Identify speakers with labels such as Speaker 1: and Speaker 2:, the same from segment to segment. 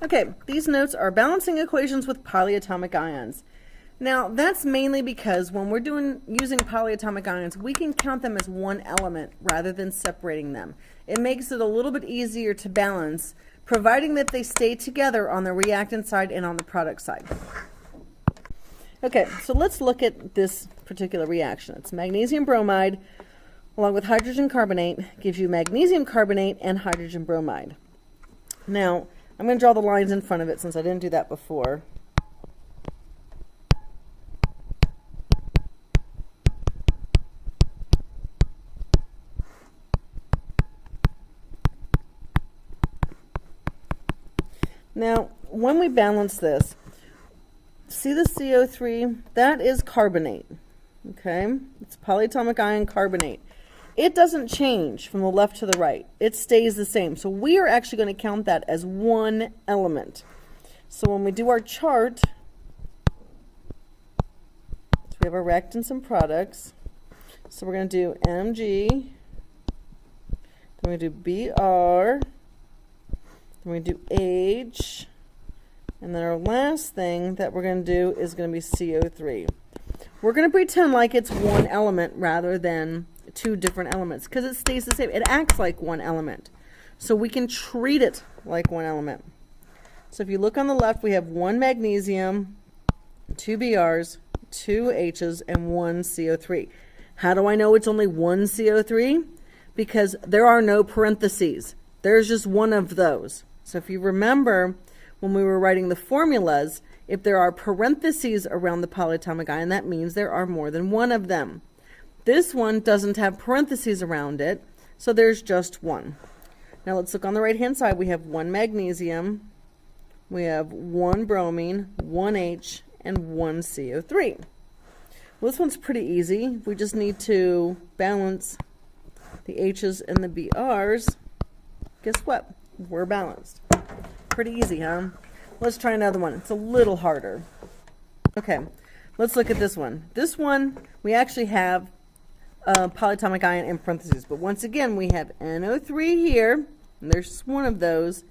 Speaker 1: Okay, these notes are balancing equations with polyatomic ions. Now, that's mainly because when we're using polyatomic ions, we can count them as one element rather than separating them. It makes it a little bit easier to balance, providing that they stay together on the reactant side and on the product side. Okay, so let's look at this particular reaction. It's magnesium bromide along with hydrogen carbonate gives you magnesium carbonate and hydrogen bromide. Now, I'm going to draw the lines in front of it since I didn't do that before. Now, when we balance this, see the CO3? That is carbonate, okay? It's polyatomic ion carbonate. It doesn't change from the left to the right. It stays the same. So we are actually going to count that as one element. So when we do our chart, so we have our reactants and products. So we're going to do Mg, then we're going to do Br, then we do H, and then our last thing that we're going to do is going to be CO3. We're going to pretend like it's one element rather than two different elements because it stays the same. It acts like one element. So we can treat it like one element. So if you look on the left, we have one magnesium, two Brs, two Hs, and one CO3. How do I know it's only one CO3? Because there are no parentheses. There's just one of those. So if you remember when we were writing the formulas, if there are parentheses around the polyatomic ion, that means there are more than one of them. This one doesn't have parentheses around it, so there's just one. Now let's look on the right-hand side. We have one magnesium, we have one bromine, one H, and one CO3. Well, this one's pretty easy. We just need to balance the H's and the Br's. Guess what? We're balanced. Pretty easy, huh? Let's try another one. It's a little harder. Okay, let's look at this one. This one, we actually have polyatomic ion in parentheses. But once again, we have NO3 here, and there's one of those.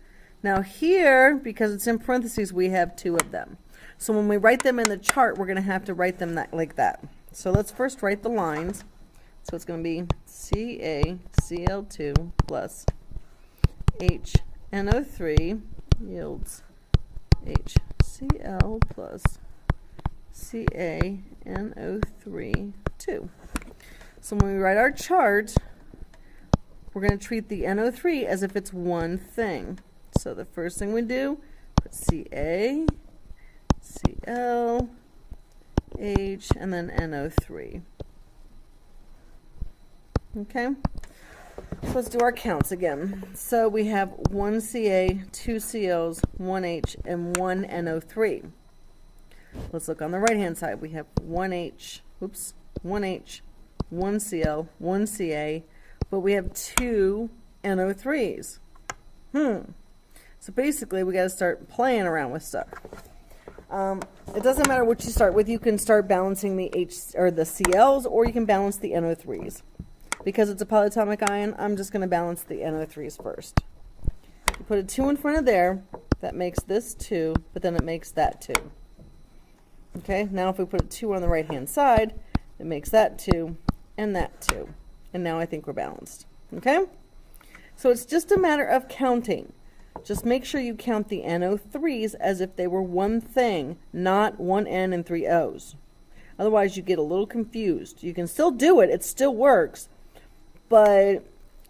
Speaker 1: Now here, because it's in parentheses, we have two of them. So when we write them in the chart, we're going to have to write them like that. So let's first write the lines. So it's going to be CaCl2 plus HNO3 yields HCl plus CaNO3 2. So when we write our chart, we're going to treat the NO3 as if it's one thing. So the first thing we do, put Ca, Cl, H, and then NO3. Okay? So let's do our counts again. So we have one Ca, two Cls, one H, and one NO3. Let's look on the right-hand side. We have one H, one H, one Cl, one Ca, but we have two NO3s. So basically, we got to start playing around with stuff. It doesn't matter what you start with. You can start balancing the H or the Cls, or you can balance the NO3s. Because it's a polyatomic ion, I'm just going to balance the NO3s first. You put a 2 in front of there, that makes this 2, but then it makes that 2. Okay, now if we put a 2 on the right-hand side, it makes that 2 and that 2. And now I think we're balanced. Okay? So it's just a matter of counting. Just make sure you count the NO3s as if they were one thing, not one N and 3 O's. Otherwise, you get a little confused. You can still do it. It still works. But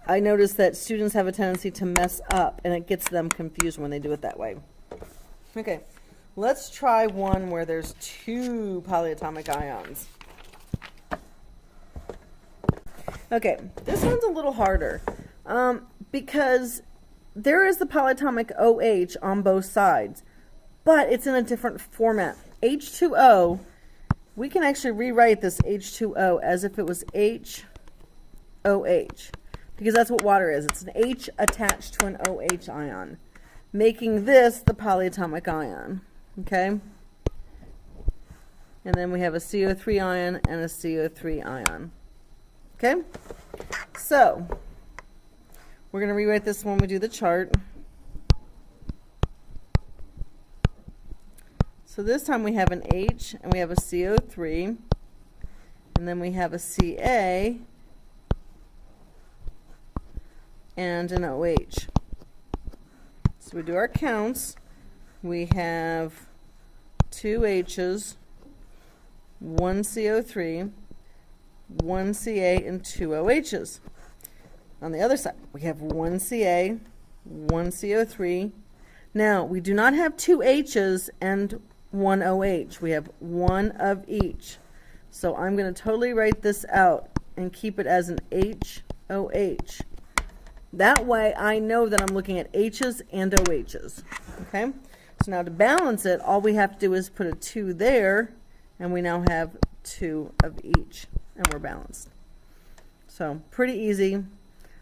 Speaker 1: I notice that students have a tendency to mess up, and it gets them confused when they do it that way. Okay, let's try one where there's two polyatomic ions. Okay, this one's a little harder because there is the polyatomic OH on both sides, but it's in a different format. H2O, we can actually rewrite this H2O as if it was HOH, because that's what water is. It's an H attached to an OH ion, making this the polyatomic ion. Okay? And then we have a CO3 ion and a CO3 ion. Okay? So, we're going to rewrite this when we do the chart. So this time we have an H and we have a CO3, and then we have a Ca and an OH. So we do our counts. We have 2 H's, 1 CO3, 1 Ca, and 2 OH's. On the other side, we have 1 Ca, 1 CO3. Now, we do not have 2 H's and 1 OH. We have one of each. So I'm going to totally write this out and keep it as an HOH. That way I know that I'm looking at H's and OH's. Okay? So now to balance it, all we have to do is put a 2 there, and we now have 2 of each, and we're balanced. So pretty easy.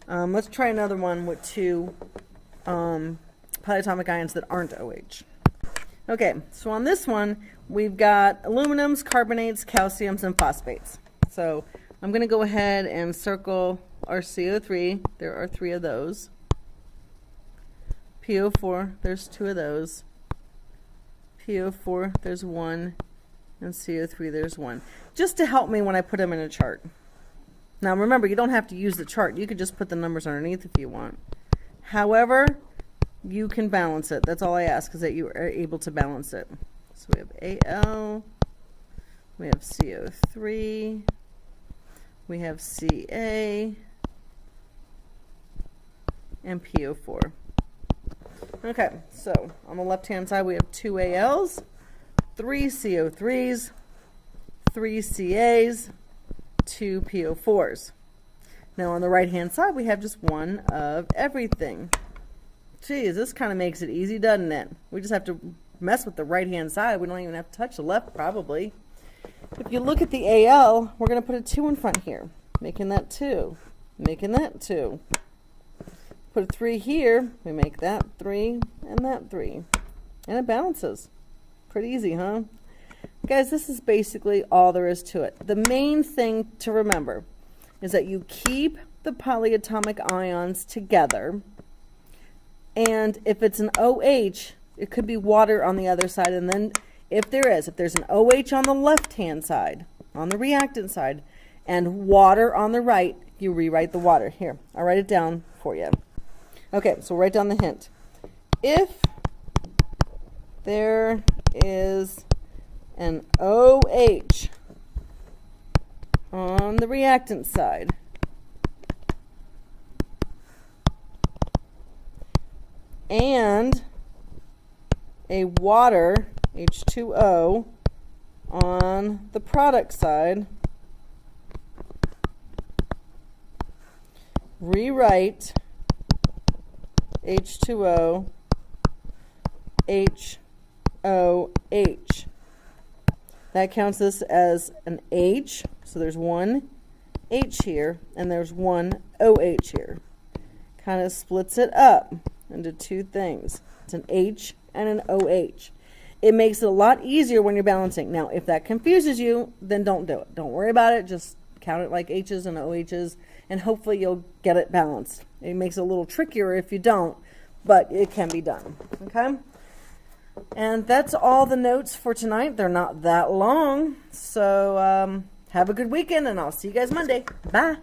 Speaker 1: Let's try another one with 2 polyatomic ions that aren't OH. Okay, so on this one, we've got aluminums, carbonates, calciums, and phosphates. So I'm going to go ahead and circle our CO3. There are 3 of those. PO4, there's 2 of those. PO4, there's 1. And CO3, there's 1. Just to help me when I put them in a chart. Now remember, you don't have to use the chart. You could just put the numbers underneath if you want. However, you can balance it. That's all I ask, is that you are able to balance it. So we have Al, we have CO3, we have Ca, and PO4. Okay, so on the left-hand side we have 2 Als, 3 CO3s, 3 Cas, 2 PO4s. Now on the right-hand side we have just 1 of everything. Geez, this kind of makes it easy, doesn't it? We just have to mess with the right-hand side. We don't even have to touch the left, probably. If you look at the Al, we're going to put a 2 in front here, making that 2, making that 2. Put a 3 here, we make that 3 and that 3. And it balances. Pretty easy, huh? Guys, this is basically all there is to it. The main thing to remember is that you keep the polyatomic ions together. And if it's an OH, it could be water on the other side. And then if there's an OH on the left-hand side, on the reactant side, and water on the right, you rewrite the water. Here, I'll write it down for you. Okay, so write down the hint. If there is an OH on the reactant side, and a water, H2O, on the product side, rewrite H2O, HOH. That counts this as an H, so there's 1 H here, and there's 1 OH here. Kind of splits it up into 2 things. It's an H and an OH. It makes it a lot easier when you're balancing. Now, if that confuses you, then don't do it. Don't worry about it. Just count it like H's and OH's, and hopefully you'll get it balanced. It makes it a little trickier if you don't, but it can be done. Okay? And that's all the notes for tonight. They're not that long. So have a good weekend, and I'll see you guys Monday. Bye.